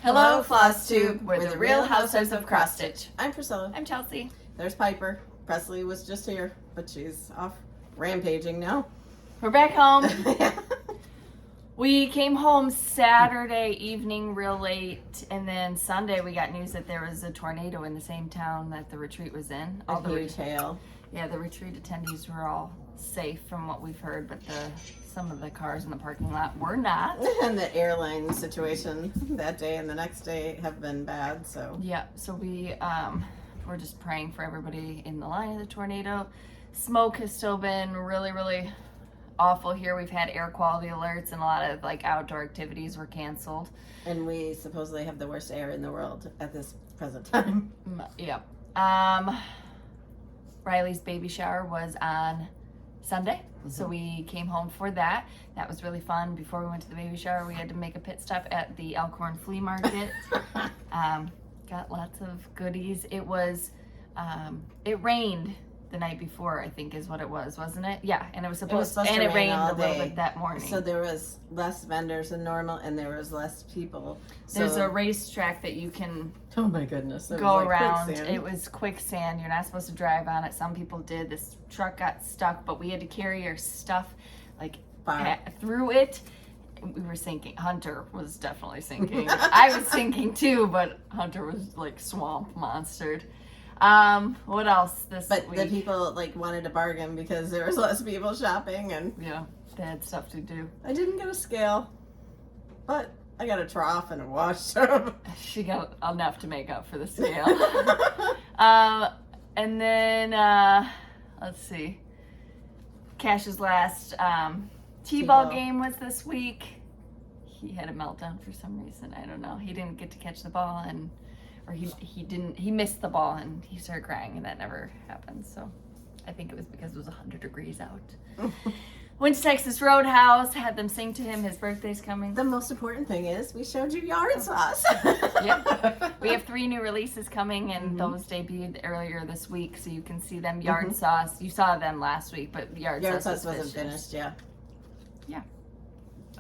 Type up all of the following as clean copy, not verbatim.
Hello, Flosstube. We're the Real Housewives of Crossstitch. I'm Priscilla. I'm Chelsea. There's Piper. Presley was just here, but she's off rampaging now. We're back home. We came home Saturday evening real late, and then Sunday we got news that there was a tornado in the same town that the retreat was in. A huge hail. Yeah, the retreat attendees were all safe from what we've heard, but some of the cars in the parking lot were not. And the airline situation that day and the next day have been bad, so. Yeah, so we're just praying for everybody in the line of the tornado. Smoke has still been really, really awful here. We've had air quality alerts and a lot of outdoor activities were canceled. And we supposedly have the worst air in the world at this present time. Yeah. Riley's baby shower was on Sunday, so we came home for that. That was really fun. Before we went to the baby shower, we had to make a pit stop at the Elkhorn Flea Market. Got lots of goodies. It rained the night before, I think is what it was, wasn't it? Yeah, and it was supposed to and it rained all a little day. bit that morning. So there was less vendors than normal, and there was less people. There's a racetrack that you can oh my goodness, go around. Quicksand. It was quicksand. You're not supposed to drive on it. Some people did. This truck got stuck, but we had to carry our stuff through it. We were sinking. Hunter was definitely sinking. I was sinking too, but Hunter was swamp monstered. What else this week? The people wanted to bargain because there was less people shopping, and yeah, they had stuff to do. I didn't get a scale, but I got a trough and a wash tub. She got enough to make up for the scale. And then let's see. Cash's last T-ball game was this week. He had a meltdown for some reason. I don't know. He didn't get to catch the ball he missed the ball and he started crying, and that never happened. So I think it was because it was 100 degrees out. Went to Texas Roadhouse, had them sing to him. His birthday's coming. The most important thing is we showed you yard sauce. Yeah. We have 3 new releases coming, and those debuted earlier this week, so you can see them. Yard sauce. You saw them last week, but yard sauce wasn't finished. Yeah. Yeah.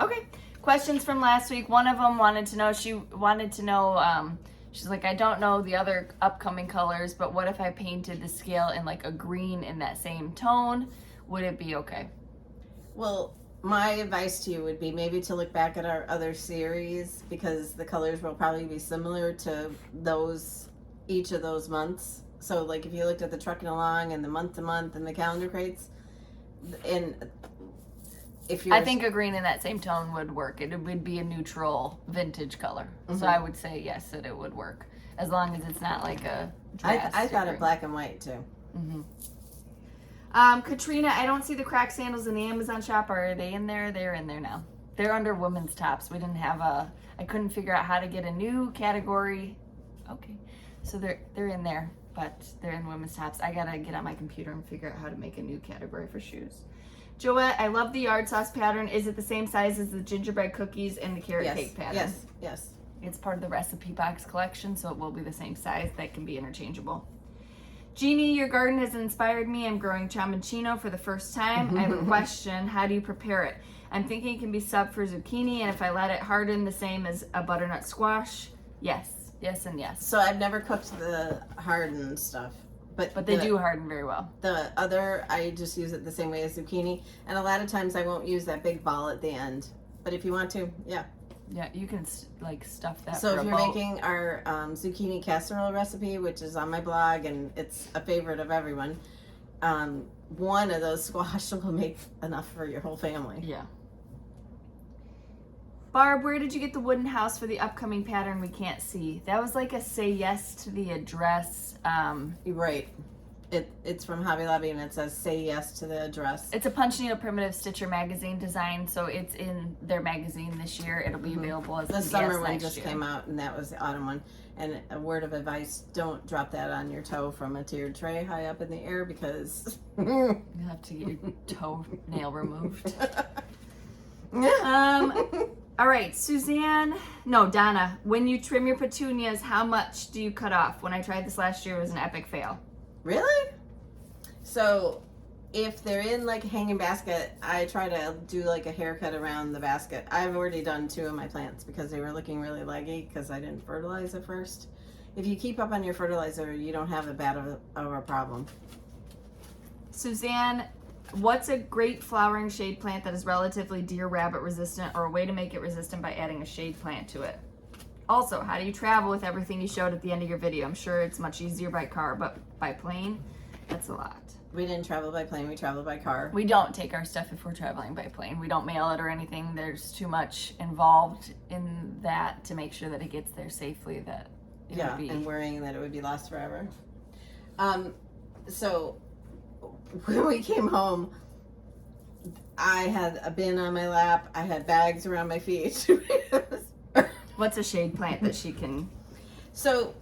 Okay. Questions from last week. One of them wanted to know. She's like, I don't know the other upcoming colors, but what if I painted the scale in a green in that same tone? Would it be okay? Well, my advice to you would be maybe to look back at our other series, because the colors will probably be similar to each of those months. So if you looked at the trucking along and the month to month and the calendar crates, and I think a green in that same tone would work. It would be a neutral vintage color. So I would say yes, that it would work. As long as it's not a I thought of black and white too. Katrina, I don't see the crack sandals in the Amazon shop. Are they in there? They're in there now. They're under women's tops. We didn't have I couldn't figure out how to get a new category. Okay. So they're in there, but they're in women's tops. I gotta get on my computer and figure out how to make a new category for shoes. Joette, I love the yard sauce pattern. Is it the same size as the gingerbread cookies and the carrot cake pattern? Yes. It's part of the recipe box collection, so it will be the same size. That can be interchangeable. Jeannie, your garden has inspired me. I'm growing chamoncino for the first time. I have a question. How do you prepare it? I'm thinking it can be subbed for zucchini, and if I let it harden the same as a butternut squash, yes. Yes and yes. So I've never cooked the hardened stuff. But they do harden very well. The other, I just use it the same way as zucchini. And a lot of times I won't use that big ball at the end. But if you want to, yeah. Yeah, you can stuff that. So if you're making our zucchini casserole recipe, which is on my blog, and it's a favorite of everyone, one of those squash will make enough for your whole family. Yeah. Barb, where did you get the wooden house for the upcoming pattern we can't see? That was a say yes to the address. Right. It's from Hobby Lobby, and it says say yes to the address. It's a punch needle primitive stitcher magazine design, so it's in their magazine this year. It'll be available as the summer one just came out, and that was the autumn one. And a word of advice: don't drop that on your toe from a tiered tray high up in the air, because you have to get your toenail removed. All right, Donna, when you trim your petunias, how much do you cut off? When I tried this last year, it was an epic fail. Really? So if they're in like a hanging basket, I try to do like a haircut around the basket. I've already done 2 of my plants because they were looking really leggy because I didn't fertilize at first. If you keep up on your fertilizer, you don't have a bad of a problem. Suzanne, what's a great flowering shade plant that is relatively deer rabbit resistant, or a way to make it resistant by adding a shade plant to it? Also, how do you travel with everything you showed at the end of your video? I'm sure it's much easier by car, but by plane, that's a lot. We didn't travel by plane, we traveled by car. We don't take our stuff if we're traveling by plane. We don't mail it or anything. There's too much involved in that to make sure that it gets there safely, that it Yeah, would be... and worrying that it would be lost forever. So when we came home, I had a bin on my lap. I had bags around my feet. What's a shade plant that she can... So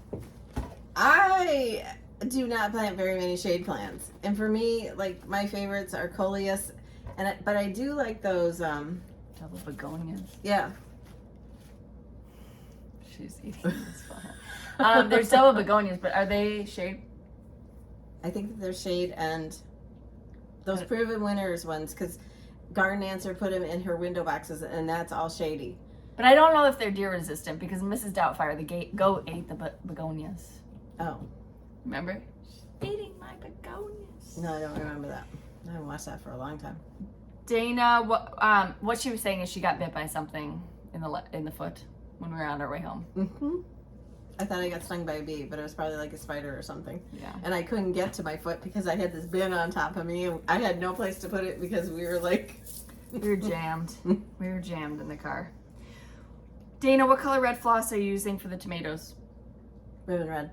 I do not plant very many shade plants. And for me, like, my favorites are coleus. But I do like those, Double begonias. yeah. She's eating this one. There's double begonias, but are they shade? I think that they're shade and those proven winners ones, because Garden Answer put them in her window boxes, and that's all shady. But I don't know if they're deer resistant because Mrs. Doubtfire, the goat, ate the begonias. Oh. Remember? She's eating my begonias. No, I don't remember that. I haven't watched that for a long time. Dana, what she was saying is she got bit by something in the foot when we were on our way home. Mm-hmm. I thought I got stung by a bee, but it was probably like a spider or something. Yeah. And I couldn't get to my foot because I had this bin on top of me, and I had no place to put it because we were like... We were jammed. We were jammed in the car. Dana, what color red floss are you using for the tomatoes? Ribbon red.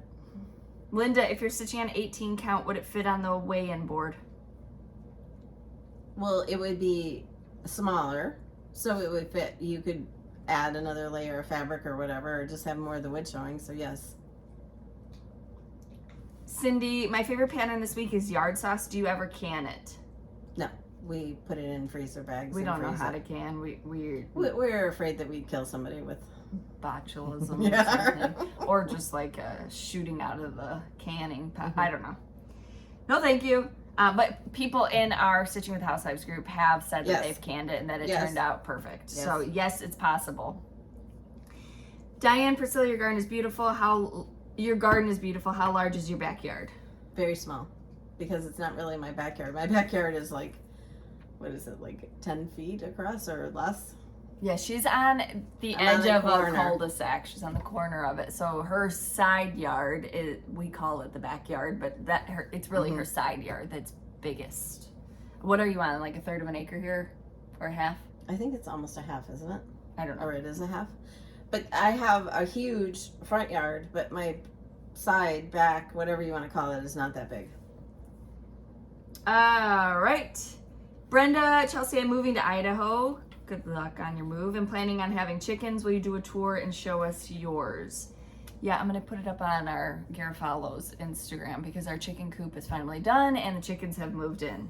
Linda, if you're stitching on 18 count, would it fit on the weigh-in board? Well, it would be smaller, so it would fit. You could add another layer of fabric or whatever, or just have more of the wood showing, so yes. Cindy, my favorite pattern this week is yard sauce. Do you ever can it? No, we put it in freezer bags. We don't know freeze how it. to can. We're afraid that we'd kill somebody with... botulism Yeah. or something. Or just like shooting out of the canning pot. I don't know. No, thank you. But people in our Stitching with Housewives group have said that Yes. they've canned it and that it Yes. turned out perfect. Yes. So yes, it's possible. Diane, Priscilla, your garden is beautiful. Your garden is beautiful. How large is your backyard? Very small, because it's not really my backyard. My backyard is like, what is it, like 10 feet across or less? Yeah, she's on the I'm edge on the of a corner. cul-de-sac. She's on the corner of it. So her side yard is, we call it the backyard, but it's really her side yard that's biggest. What are you on, like a third of an acre here? Or a half? I think it's almost a half, isn't it? I don't know. Or it is a half. But I have a huge front yard, but my side, back, whatever you want to call it, is not that big. All right. Brenda, Chelsea, I'm moving to Idaho. Good luck on your move. I'm planning on having chickens. Will you do a tour and show us yours? Yeah, I'm going to put it up on our Garofalo's Instagram because our chicken coop is finally done and the chickens have moved in.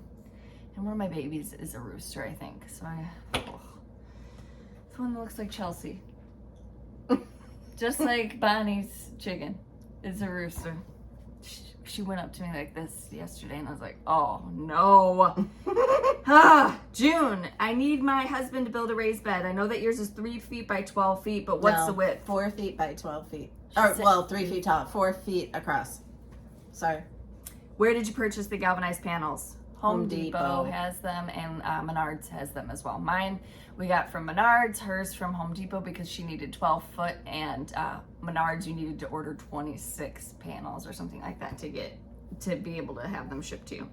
And one of my babies is a rooster, I think. So it's the one that looks like Chelsea. Just like Bonnie's chicken is a rooster. She went up to me like this yesterday and I was like, oh no. June, I need my husband to build a raised bed. I know that yours is 3 feet by 12 feet, but what's No, the width? 4 feet by 12 feet. She Or, said- well, 3 feet tall, 4 feet across. Sorry. Where did you purchase the galvanized panels? Home Home Depot Depot. has them and Menards has them as well. Mine we got from Menards, hers from Home Depot because she needed 12 foot and Menards you needed to order 26 panels or something like that to be able to have them shipped to you.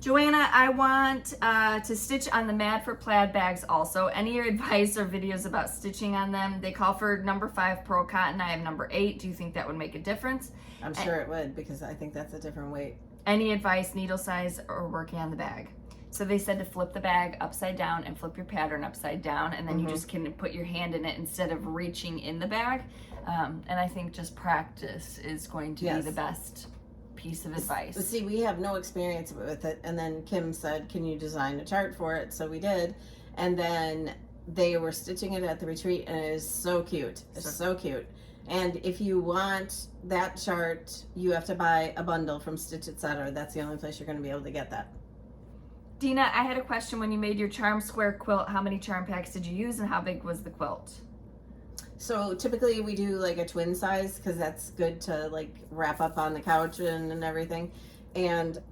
Joanna, I want to stitch on the Mad for Plaid bags also. Any advice or videos about stitching on them? They call for number 5 pearl cotton. I have number 8. Do you think that would make a difference? I'm sure it would, because I think that's a different weight. Any advice, needle size, or working on the bag? So they said to flip the bag upside down and flip your pattern upside down, and then you just can put your hand in it instead of reaching in the bag. And I think just practice is going to be the best piece of advice. But see, we have no experience with it, and then Kim said, can you design a chart for it? So we did, and then they were stitching it at the retreat, and it is so cute. It's so cute. And if you want that chart, you have to buy a bundle from Stitch Etc. That's the only place you're going to be able to get that. Dina, I had a question. When you made your charm square quilt, how many charm packs did you use and how big was the quilt? So typically we do like a twin size because that's good to like wrap up on the couch and everything. And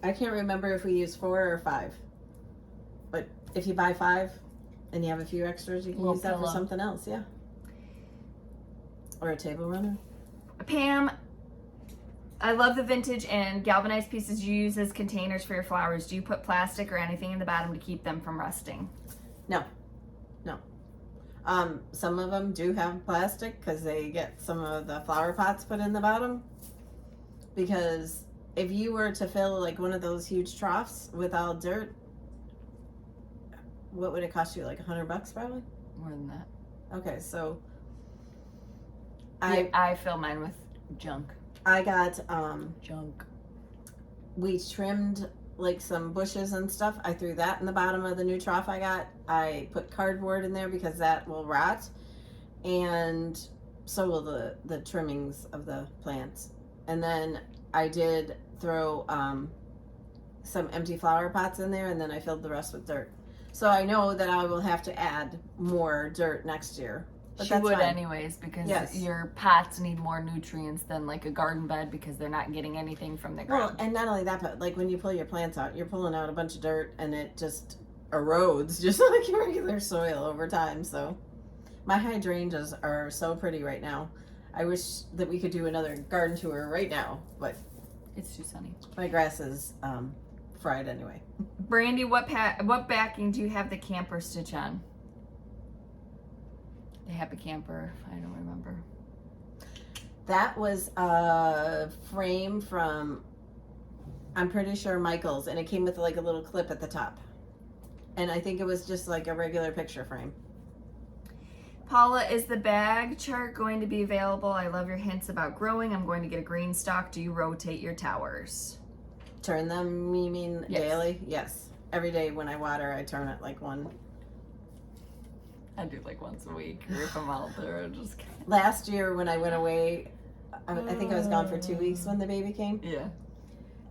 I can't remember if we use 4 or 5. But if you buy 5 and you have a few extras, you can use that for something else, yeah. Or a table runner. Pam, I love the vintage and galvanized pieces you use as containers for your flowers. Do you put plastic or anything in the bottom to keep them from rusting? No. Some of them do have plastic because they get some of the flower pots put in the bottom. Because if you were to fill like one of those huge troughs with all dirt, what would it cost you? Like $100 probably? More than that. Okay, so I fill mine with junk. I got Junk. we trimmed like some bushes and stuff. I threw that in the bottom of the new trough I got. I put cardboard in there because that will rot, and so will the trimmings of the plants. And then I did throw some empty flower pots in there, and then I filled the rest with dirt. So I know that I will have to add more dirt next year. But She would anyways, because your pots need more nutrients than like a garden bed because they're not getting anything from the ground. Well, and not only that, but like when you pull your plants out, you're pulling out a bunch of dirt and it just erodes just like your regular soil over time. So my hydrangeas are so pretty right now. I wish that we could do another garden tour right now, but it's too sunny. My grass is fried anyway. Brandy, what backing do you have the camper stitch on? The Happy Camper, I don't remember. That was a frame from, I'm pretty sure Michael's, and it came with like a little clip at the top. And I think it was just like a regular picture frame. Paula, is the bag chart going to be available? I love your hints about growing. I'm going to get a green stalk. Do you rotate your towers? Turn them, you mean Yes. daily? Yes. Every day when I water, I turn it like one. I do like once a week. Or if I'm out there, just Last year when I went away, I think I was gone for 2 weeks when the baby came. Yeah.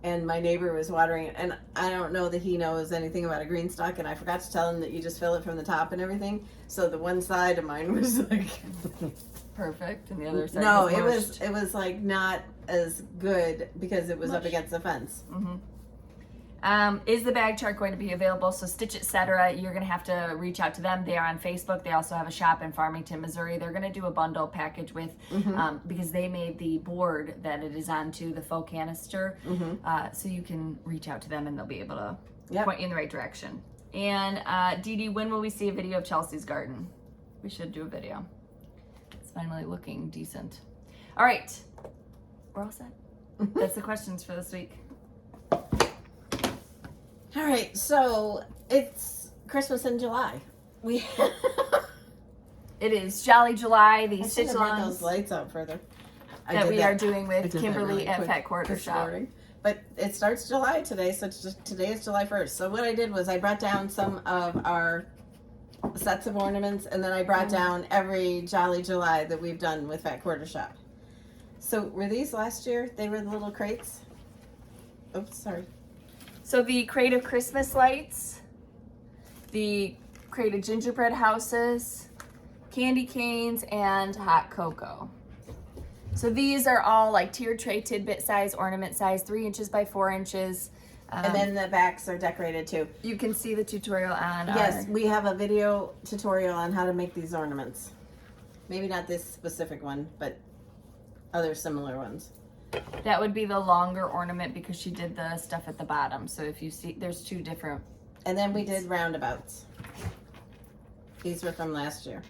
And my neighbor was watering it, and I don't know that he knows anything about a green stalk, and I forgot to tell him that you just fill it from the top and everything. So the one side of mine was like perfect, and the other side. No, was it was like not as good because it was up Mush. against the fence. Mm-hmm. Is the bag chart going to be available? So Stitch Etc., you're going to have to reach out to them. They are on Facebook. They also have a shop in Farmington, Missouri. They're going to do a bundle package with, because they made the board that it is onto, the faux canister. So you can reach out to them and they'll be able to point you in the right direction. And Dee Dee, when will we see a video of Chelsea's garden? We should do a video. It's finally looking decent. All right. We're all set. That's the questions for this week. All right, so it's Christmas in July. It is Jolly July, the I should stitch have brought alongs those lights out further. that we are doing with Kimberly really at quick Fat Quarter this Shop. morning. But it starts July today, so today is July 1st. So what I did was I brought down some of our sets of ornaments, and then I brought down every Jolly July that we've done with Fat Quarter Shop. So were these last year? They were the little crates? Oops, sorry. So the crate of Christmas lights, the crate of gingerbread houses, candy canes, and hot cocoa. So these are all like tiered tray tidbit size, ornament size, 3 inches by 4 inches. And then the backs are decorated too. You can see the tutorial on Yes, we have a video tutorial on how to make these ornaments. Maybe not this specific one, but other similar ones. That would be the longer ornament because she did the stuff at the bottom. So if you see, there's 2 different. And then we did roundabouts. These were from last year.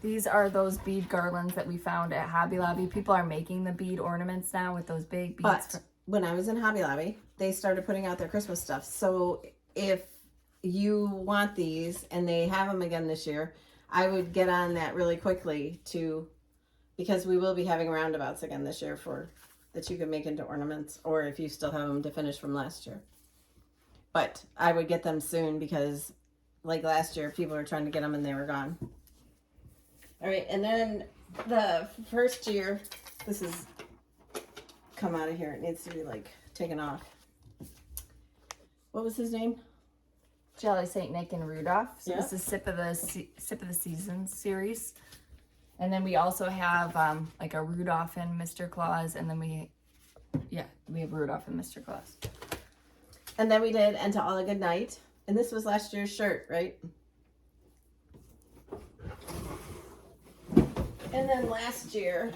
These are those bead garlands that we found at Hobby Lobby. People are making the bead ornaments now with those big beads. But when I was in Hobby Lobby, they started putting out their Christmas stuff. So if you want these and they have them again this year, I would get on that really quickly because we will be having roundabouts again this year that you can make into ornaments, or if you still have them to finish from last year. But I would get them soon because like last year, people were trying to get them and they were gone. All right, and then the first year, this is come out of here. It needs to be like taken off. what was his name? Jolly Saint Nick and Rudolph. So Yeah. this is Sip of the Season series. And then we also have like a Rudolph and Mr. Claus, and then we have Rudolph and Mr. Claus. And then we did And to All a Good Night. And this was last year's shirt, right? And then last year,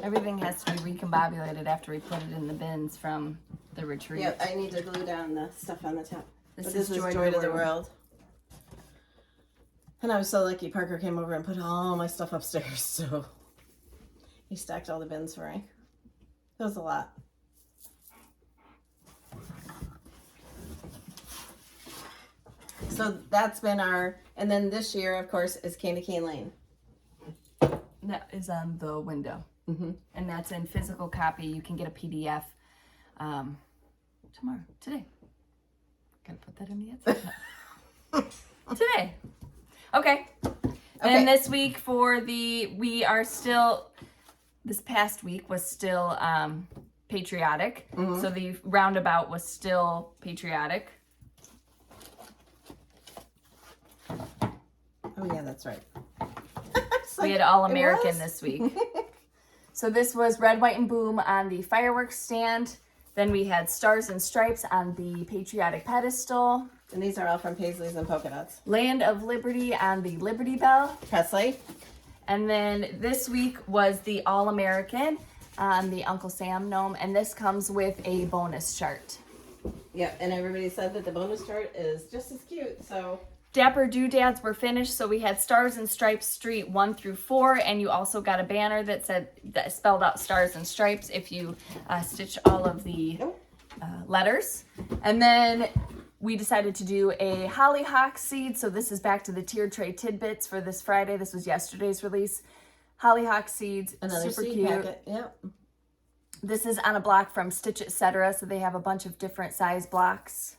Everything has to be recombobulated after we put it in the bins from the retreat. yeah, I need to glue down the stuff on the top. This But is this is Joy to the World. And I was so lucky Parker came over and put all my stuff upstairs, so he stacked all the bins for me. It was a lot. So that's been our, and then this year, of course, is Candy Cane Lane. That is on the window. Mm-hmm. And that's in physical copy. You can get a PDF today. Gotta put that in the Etsy shop. Today. Okay. And this week this past week was still patriotic. Mm-hmm. So the roundabout was still patriotic. Oh yeah, that's right. We had All American this week. So this was Red, White, and Boom on the fireworks stand. Then we had Stars and Stripes on the patriotic pedestal. And these are all from Paisleys and Polka Dots. Land of Liberty on the Liberty Bell. Presley. And then this week was the All American on the Uncle Sam gnome. And this comes with a bonus chart. Yep, and everybody said that the bonus chart is just as cute, so. Dapper Doodads were finished, so we had Stars and Stripes Street 1 through 4, and you also got a banner that spelled out Stars and Stripes if you stitch all of the letters. And then we decided to do a hollyhock seed, so this is back to the tiered tray tidbits for this Friday. This was yesterday's release. Hollyhock seeds, Another super seed cute. packet, yep. This is on a block from Stitch Etc., so they have a bunch of different size blocks.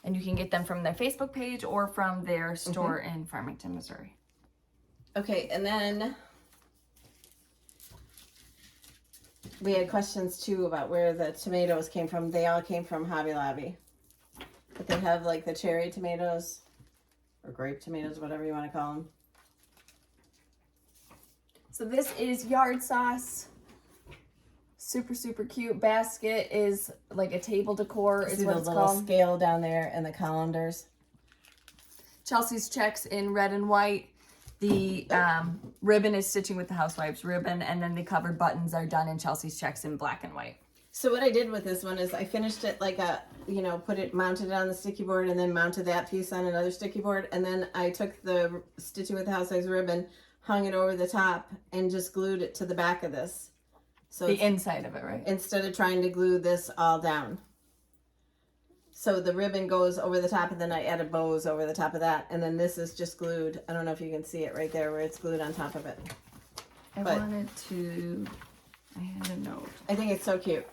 And you can get them from their Facebook page or from their store in Farmington, Missouri. Okay, and then we had questions too about where the tomatoes came from. They all came from Hobby Lobby. But they have like the cherry tomatoes or grape tomatoes, whatever you want to call them. So this is yard sauce. Super, super cute. Basket is like a table decor is See what the it's little called. scale down there and the colanders. Chelsea's checks in red and white. The ribbon is stitching with the Housewives ribbon, and then the covered buttons are done in Chelsea's checks in black and white. So what I did with this one is I finished it like mounted it on the sticky board and then mounted that piece on another sticky board. And then I took the Stitching with the Housewives ribbon, hung it over the top, and just glued it to the back of this. So the inside of it, right? Instead of trying to glue this all down. So the ribbon goes over the top, and then I added bows over the top of that. And then this is just glued. I don't know if you can see it right there where it's glued on top of it. I had a note. I think it's so cute.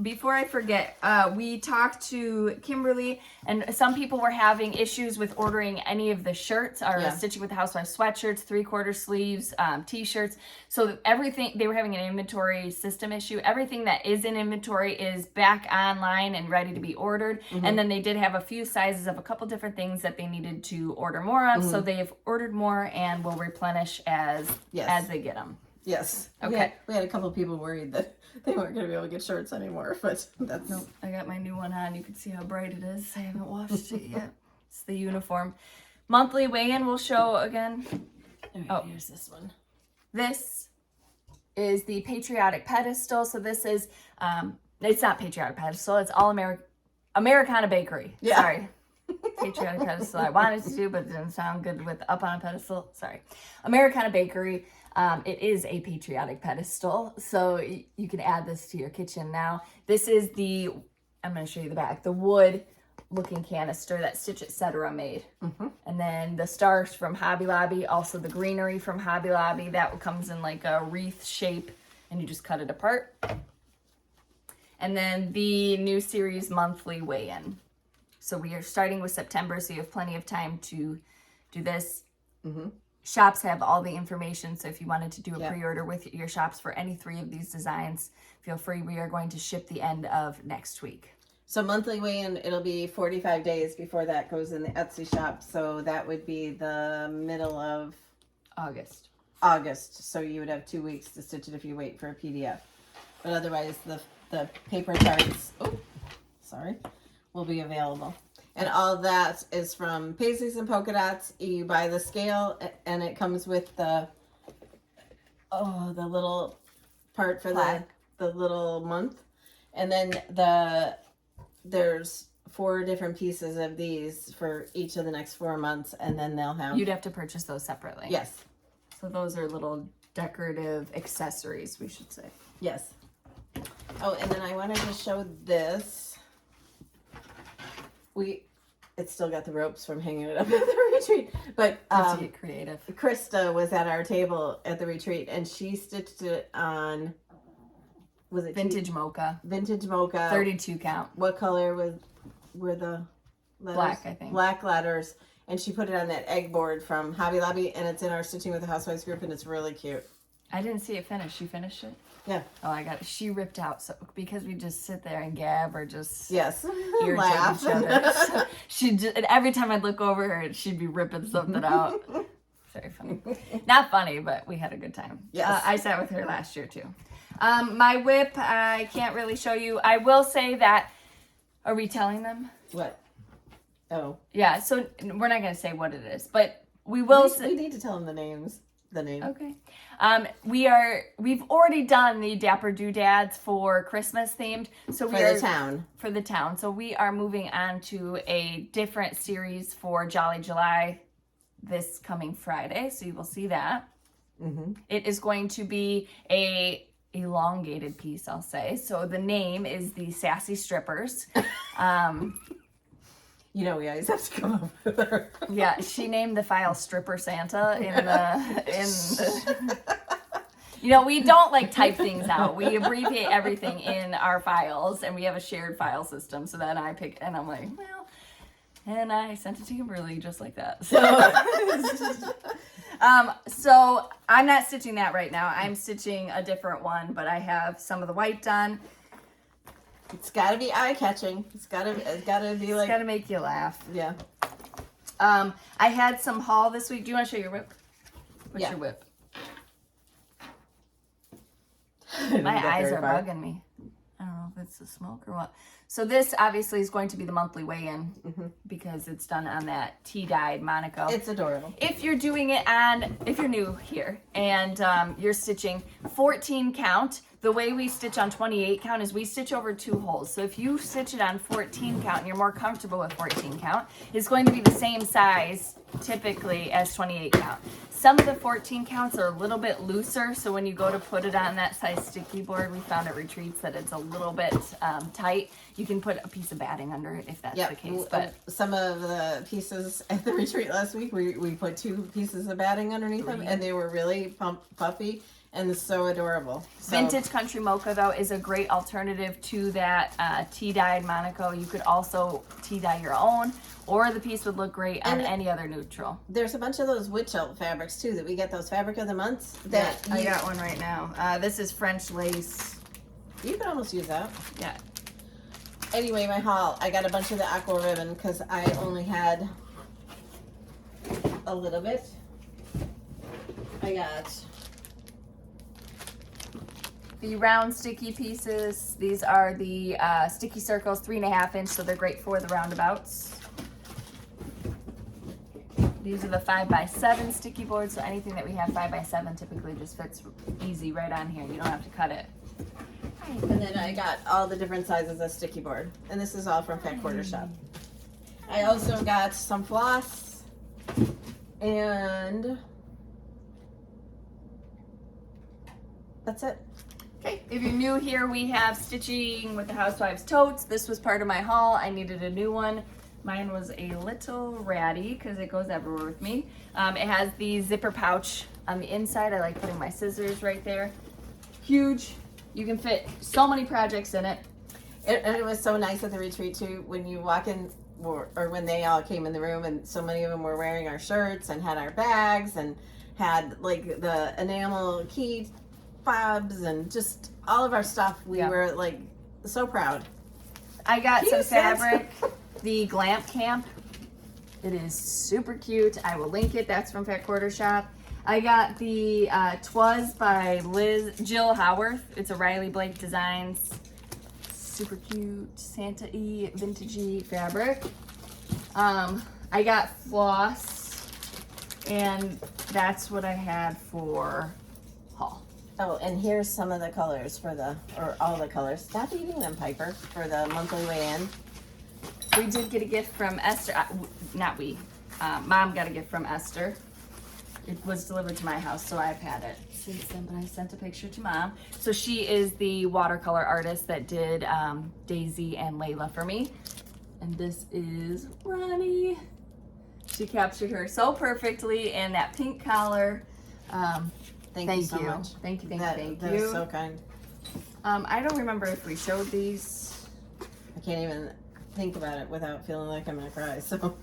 Before I forget, we talked to Kimberly, and some people were having issues with ordering any of the shirts, or Stitching with the Housewives sweatshirts, 3/4 sleeves, t-shirts. So everything, they were having an inventory system issue. Everything that is in inventory is back online and ready to be ordered. And then they did have a few sizes of a couple different things that they needed to order more of. So they've ordered more and will replenish as they get them. Yes. Okay. We had a couple of people worried that they weren't going to be able to get shirts anymore, but that's... Nope, I got my new one on. You can see how bright it is. I haven't washed it yet. It's the uniform. Monthly weigh-in will show again. Here's this one. This is the patriotic pedestal. So this is, it's not patriotic pedestal. It's all Americana Bakery. Yeah. Sorry. Patriotic pedestal. I wanted to do, but it didn't sound good with up on a pedestal. Sorry. Americana Bakery. It is a patriotic pedestal, so you can add this to your kitchen now. This is I'm going to show you the back, the wood looking canister that Stitch Etc. made. And then the stars from Hobby Lobby, also the greenery from Hobby Lobby, that comes in like a wreath shape, and you just cut it apart. And then the new series monthly weigh-in. So we are starting with September, so you have plenty of time to do this. shops have all the information. So if you wanted to do a Yep. pre-order with your shops for any 3 of these designs, feel free. We are going to ship the end of next week. So monthly weigh-in, it'll be 45 days before that goes in the Etsy shop. So that would be the middle of August. So you would have 2 weeks to stitch it if you wait for a PDF. But otherwise, the paper charts, will be available. And all that is from Paisleys and Polka Dots. You buy the scale, and it comes with the little part for the little month. And then there's 4 different pieces of these for each of the next 4 months, and then they'll have... You'd have to purchase those separately. Yes. So those are little decorative accessories, we should say. Yes. Oh, and then I wanted to show this. It's still got the ropes from hanging it up at the retreat, but To get creative. Krista was at our table at the retreat, and she stitched it on. Was it Vintage mocha. Vintage mocha. 32 count. What color were the letters? Black, I think. Black letters, and she put it on that egg board from Hobby Lobby, and it's in our Stitching with the Housewives group, and it's really cute. I didn't see it finish. She finished it? Yeah. Oh, I got it. She ripped out. So because we just sit there and gab or just Yes. irritate Laugh. each other. So and every time I'd look over her, she'd be ripping something out. Very funny. Not funny, but we had a good time. Yes. I sat with her last year too. My whip, I can't really show you. I will say that. Are we telling them? What? Oh. Yeah. So we're not going to say what it is, but we will. We need to tell them the names. The name. Okay. We've already done the Dapper Doodads for Christmas themed. So For the town. So we are moving on to a different series for Jolly July this coming Friday. So you will see that. Mm-hmm. It is going to be a elongated piece, I'll say. So the name is the Sassy Strippers. You know, we always have to come up with her. Yeah, she named the file Stripper Santa in the You know, we don't like type things out. We abbreviate everything in our files, and we have a shared file system. So then I pick, and I'm like, well, and I sent it to Kimberly just like that. So I'm not stitching that right now. I'm stitching a different one, but I have some of the white done. It's got to be eye-catching. It's got to be like... It's got to make you laugh. Yeah. I had some haul this week. Do you want to show your whip? What's your whip? My eyes are bugging me. I don't know if it's the smoke or what. So this obviously is going to be the monthly weigh-in because it's done on that tea-dyed Monaco. It's adorable. If you're doing it on, if you're new here and you're stitching 14 count, the way we stitch on 28 count is we stitch over 2 holes. So if you stitch it on 14 count and you're more comfortable with 14 count, it's going to be the same size typically as 28 count. Some of the 14 counts are a little bit looser, so when you go to put it on that size sticky board, we found at retreats that it's a little bit tight. You can put a piece of batting under it if that's the case. But some of the pieces at the retreat last week, we put 2 pieces of batting underneath them, and they were really puffy and so adorable. So, Vintage Country Mocha, though, is a great alternative to that tea-dyed Monaco. You could also tea-dye your own, or the piece would look great on any other neutral. There's a bunch of those witch elk fabrics, too, that we get those fabric of the months. I got one right now. This is French lace. You could almost use that. Yeah. Anyway, my haul. I got a bunch of the aqua ribbon because I only had a little bit. I got the round sticky pieces. These are the sticky circles, 3.5 inch, so they're great for the roundabouts. These are the 5x7 sticky boards, so anything that we have 5x7 typically just fits easy right on here. You don't have to cut it. And then I got all the different sizes of sticky board. And this is all from Fat Quarter Shop. I also got some floss. And that's it. Okay, if you're new here, we have Stitching with the Housewives totes. This was part of my haul. I needed a new one. Mine was a little ratty because it goes everywhere with me. It has the zipper pouch on the inside. I like putting my scissors right there. Huge. You can fit so many projects in it. And it was so nice at the retreat too. When you walk in were, or when they all came in the room, and so many of them were wearing our shirts and had our bags and had like the enamel key fobs and just all of our stuff. We were like so proud. I got some Cute set. fabric, the Glamp Camp. It is super cute. I will link it. That's from Fat Quarter Shop. I got the Twas by Jill Howarth. It's a Riley Blake Designs. Super cute Santa-y vintagey fabric. I got floss, and that's what I had for haul. Oh, and here's some of the colors for or all the colors. Stop eating them, Piper, for the monthly weigh-in. We did get a gift from Esther. Not we. Mom got a gift from Esther. It was delivered to my house, so I've had it since then, but I sent a picture to Mom. So she is the watercolor artist that did Daisy and Layla for me. And this is Ronnie. She captured her so perfectly in that pink collar. Thank you so much. Thank you. That is so kind. I don't remember if we showed these. I can't even think about it without feeling like I'm gonna cry. So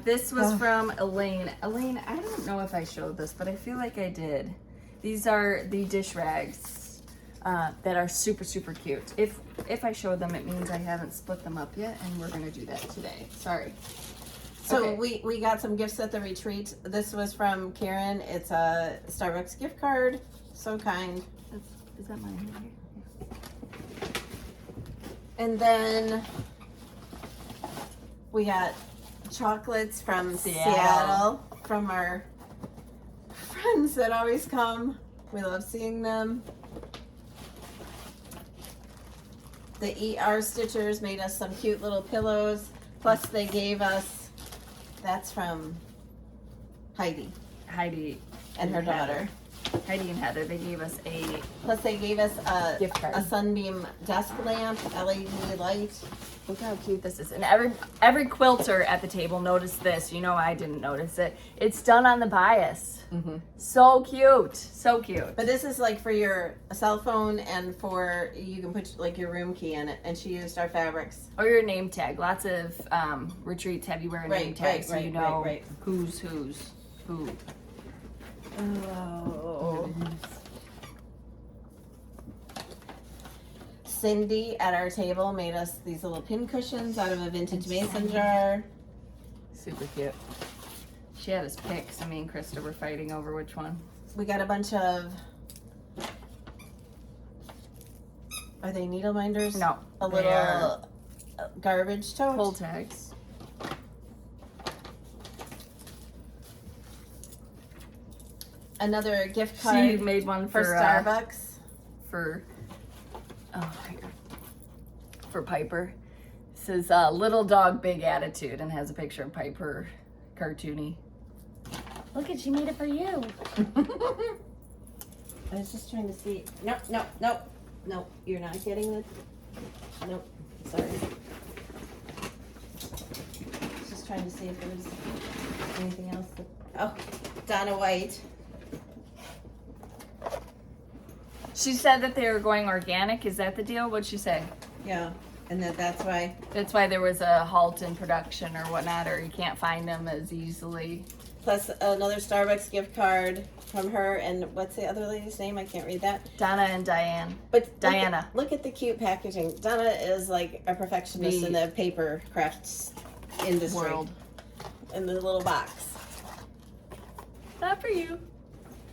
this was from Elaine. Elaine, I don't know if I showed this, but I feel like I did. These are the dish rags that are super, super cute. If I showed them, it means I haven't split them up yet, and we're gonna do that today. Sorry. So Okay. we got some gifts at the retreat. This was from Karen. It's a Starbucks gift card. So kind. Is that mine right here? And then we got chocolates from Seattle from our friends that always come. We love seeing them. The ER Stitchers made us some cute little pillows. Plus they gave us, that's from Heidi and her daughter. Heidi and Heather, they gave us a Plus they gave us a gift card. a Sunbeam desk lamp, LED light. Look how cute this is. And every quilter at the table noticed this. You know I didn't notice it. It's done on the bias. Mm-hmm. So cute. So cute. But this is like for your cell phone, and for you can put like your room key in it. And she used our fabrics. Or your name tag. Lots of retreats have you wear a name tag so you know who's who. Oh. Cindy at our table made us these little pin cushions out of a vintage mason jar. Super cute. She had us pick, so me and Krista were fighting over which one. We got a bunch of, are they needle minders? No. A little garbage tote. Pull tags. Another gift card. She made one for Starbucks. For Piper. It says little dog big attitude and has a picture of Piper cartoony. Look at, she made it for you. I was just trying to see. Nope, you're not getting it. Nope, sorry. Just trying to see if there was anything else. Oh, Donna White. She said that they were going organic. Is that the deal? What'd she say? Yeah, and that's why. That's why there was a halt in production or whatnot, or you can't find them as easily. Plus another Starbucks gift card from her, and what's the other lady's name? I can't read that. Donna and Diane. But Diana. Look at the cute packaging. Donna is like a perfectionist in the paper crafts industry. World. In the little box. Not for you.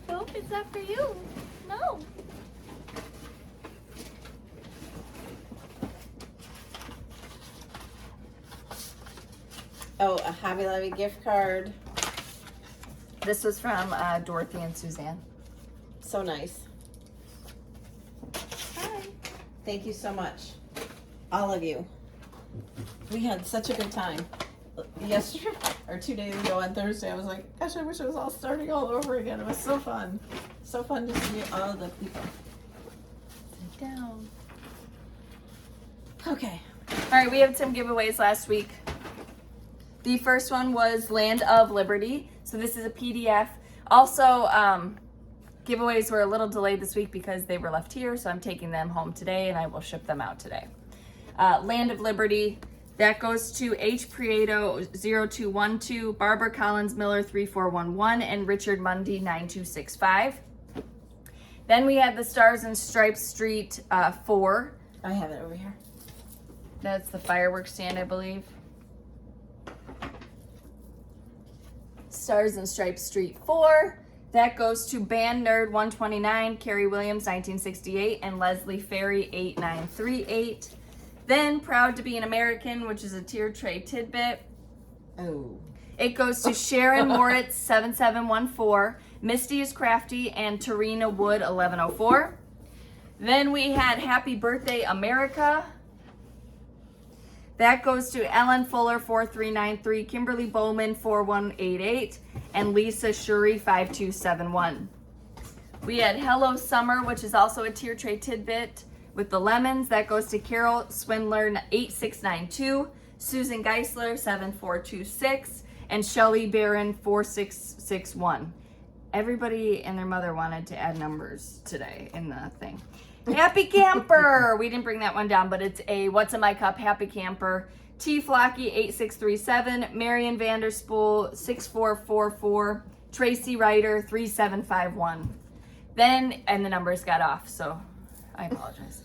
Nope, it's not for you. No. Oh, a Hobby Lobby gift card. This was from Dorothy and Suzanne. So nice. Hi. Thank you so much. All of you. We had such a good time. Yesterday, or 2 days ago on Thursday, I was like, gosh, I wish it was all starting all over again. It was so fun. So fun to see all the people. Sit down. Okay. All right, we had some giveaways last week. The first one was Land of Liberty. So this is a PDF. Also, giveaways were a little delayed this week because they were left here, so I'm taking them home today and I will ship them out today. Land of Liberty, That goes to H. Prieto 0212, Barbara Collins Miller 3411, and Richard Mundy 9265. Then we had the Stars and Stripes Street 4. I have it over here. That's the fireworks stand, I believe. Stars and Stripes Street 4. That goes to Band Nerd 129, Carrie Williams 1968, and Leslie Ferry 8938. Then Proud to be an American, which is a tier tray tidbit. Oh. It goes to Sharon Moritz 7714, Misty is Crafty, and Tarina Wood 1104. Then we had Happy Birthday America. That goes to Ellen Fuller 4393, Kimberly Bowman 4188, and Lisa Shuri 5271. We had Hello Summer, which is also a tier tray tidbit with the lemons. That goes to Carol Swindler 8692, Susan Geisler 7426, and Shelly Barron 4661. Everybody and their mother wanted to add numbers today in the thing. Happy Camper! We didn't bring that one down, but it's a What's in My Cup Happy Camper. T. Flocky 8637, Marion Vanderspool 6444, Tracy Ryder 3751. Then, and the numbers got off, so I apologize.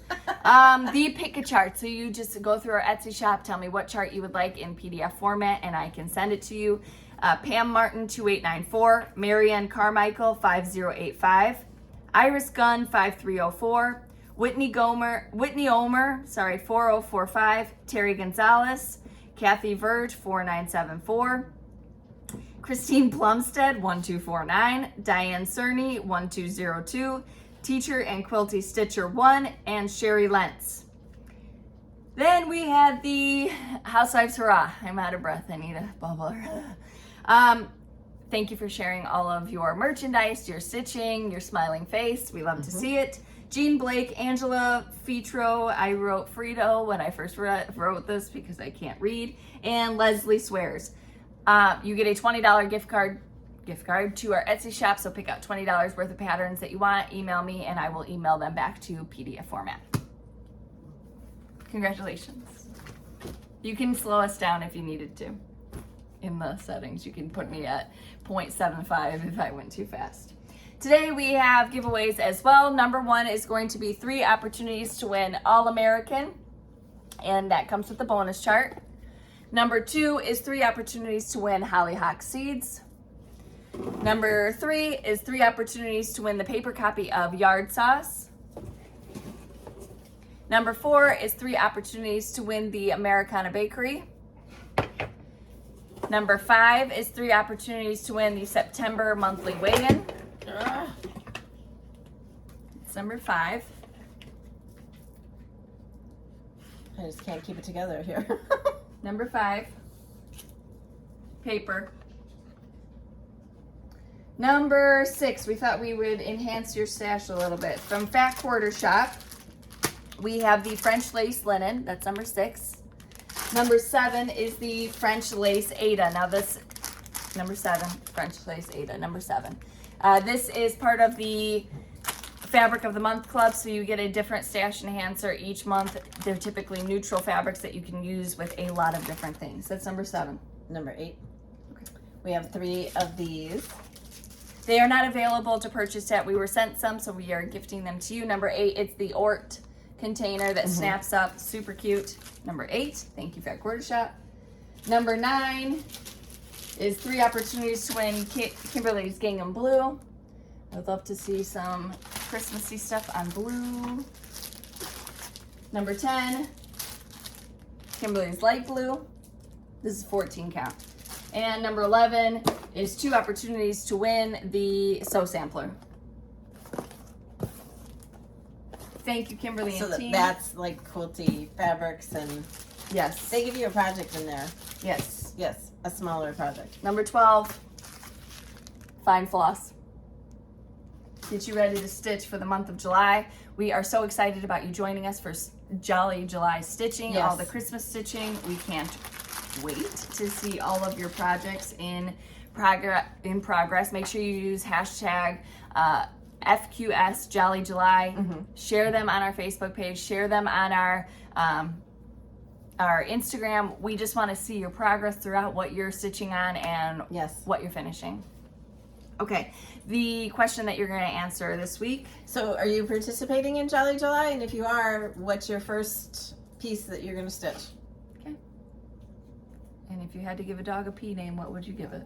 The pick a chart. So you just go through our Etsy shop, tell me what chart you would like in PDF format, and I can send it to you. Pam Martin 2894, Marianne Carmichael 5085, Iris Gunn 5304, Whitney Omer 4045, Terry Gonzalez, Kathy Verge 4974, Christine Plumstead 1249, Diane Cerny 1202, Teacher and Quilty Stitcher 1, and Sherry Lentz. Then we had the Housewives Hurrah. I'm out of breath. I need a bubble. Thank you for sharing all of your merchandise, your stitching, your smiling face. We love to see it. Jean Blake, Angela Fitro, I wrote Frito when I first wrote this because I can't read, and Leslie Swears. You get a $20 gift card to our Etsy shop, so pick out $20 worth of patterns that you want, email me, and I will email them back to PDF format. Congratulations. You can slow us down if you needed to. In the settings, you can put me at 0.75 if I went too fast. Today we have giveaways as well. Number 1 is going to be 3 opportunities to win All-American, and that comes with the bonus chart. Number 2 is 3 opportunities to win Hollyhock Seeds. Number 3 is 3 opportunities to win the paper copy of Yard Sauce. Number 4 is 3 opportunities to win the Americana Bakery. Number 5 is 3 opportunities to win the September monthly weigh-in. It's number 5. I just can't keep it together here. Number 5. Paper. Number 6, we thought we would enhance your stash a little bit. From Fat Quarter Shop, we have the French lace linen. That's number 6. Number 7 is the French lace Ada. Now this, number 7, French lace Ada, number 7. This is part of the Fabric of the Month Club, so you get a different stash enhancer each month. They're typically neutral fabrics that you can use with a lot of different things. That's number 7. Number 8. Okay. We have 3 of these. They are not available to purchase yet. We were sent some, so we are gifting them to you. Number 8, it's the Ort container that snaps up, super cute. Number 8, thank you, Fat Quarter Shop. Number 9 is 3 opportunities to win Kimberly's Gingham Blue. I'd love to see some Christmassy stuff on blue. Number 10, Kimberly's Light Blue. This is 14 count. And number 11 is 2 opportunities to win the Sew Sampler. Thank you, Kimberly and team. So that's like quilty fabrics, and yes, they give you a project in there. yes. Yes, a smaller project. Number 12, Fine Floss. Get you ready to stitch for the month of July. We are so excited about you joining us for Jolly July stitching, Yes. all the Christmas stitching. We can't wait to see all of your projects in progress. Make sure you use hashtag FQS Jolly July. Share them on our Facebook page. Share them on our our Instagram. We just want to see your progress throughout, what you're stitching on and Yes. what you're finishing. Okay, the question that you're going to answer this week. So are you participating in Jolly July? And if you are, what's your first piece that you're going to stitch? Okay. And if you had to give a dog a pea name, what would you give it?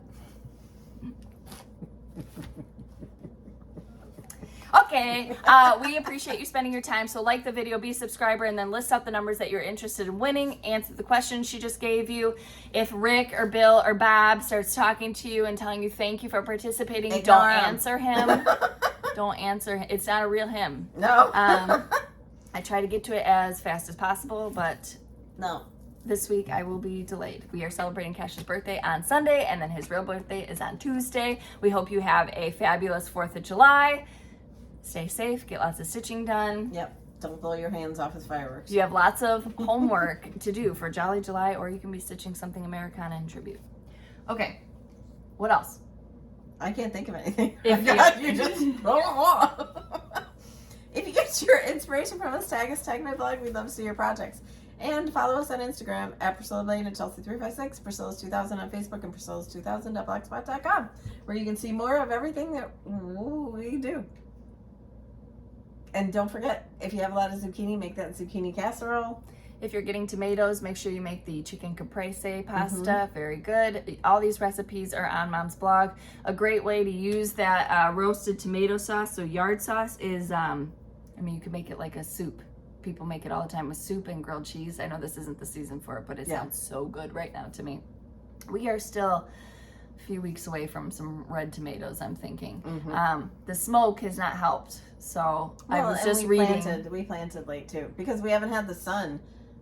Okay, we appreciate you spending your time. So like the video, be a subscriber, and then list out the numbers that you're interested in winning. Answer the question she just gave you. If Rick or Bill or Bob starts talking to you and telling you thank you for participating, don't answer him. Don't answer him. It's not a real him. No. I try to get to it as fast as possible, but no. this week I will be delayed. We are celebrating Cash's birthday on Sunday, and then his real birthday is on Tuesday. We hope you have a fabulous 4th of July. Stay safe, get lots of stitching done. Yep. Don't blow your hands off with fireworks. You have lots of homework to do for Jolly July, or you can be stitching something Americana in tribute. Okay, what else? I can't think of anything. If You just If you get your inspiration from us, tag my blog. We'd love to see your projects. And follow us on Instagram at Priscilla Blaine and Chelsea356, Priscilla's 2000 on Facebook, and Priscilla's2000.blogspot.com, where you can see more of everything that we do. And don't forget, if you have a lot of zucchini, make that zucchini casserole. If you're getting tomatoes, make sure you make the chicken caprese pasta. Very good. All these recipes are on Mom's blog. A great way to use that roasted tomato sauce, so yard sauce, is, I mean, you can make it like a soup. People make it all the time with soup and grilled cheese. I know this isn't the season for it, but it sounds so good right now to me. We are still a few weeks away from some red tomatoes, I'm thinking. The smoke has not helped. So I was just reading. We planted late too, because we haven't had the sun.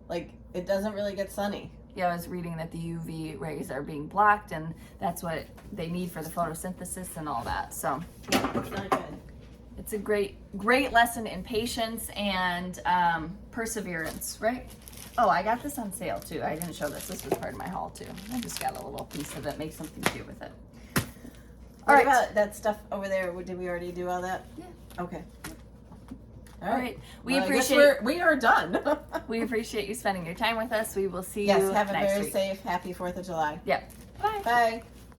Like, it doesn't really get sunny. Yeah, I was reading that the UV rays are being blocked, and that's what they need for the photosynthesis and all that. So Yeah, it's not good. it's a great lesson in patience and perseverance, right? Oh, I got this on sale too. I didn't show this. This was part of my haul too. I just got a little piece of it. Make something cute with it. All What right. about that stuff over there? Did we already do all that? Yeah. Okay. All right. We Well, I guess appreciate we are done. we appreciate you spending your time with us. We will see Yes, you have a next very week. safe, happy 4th of July. Yep. Bye. Bye.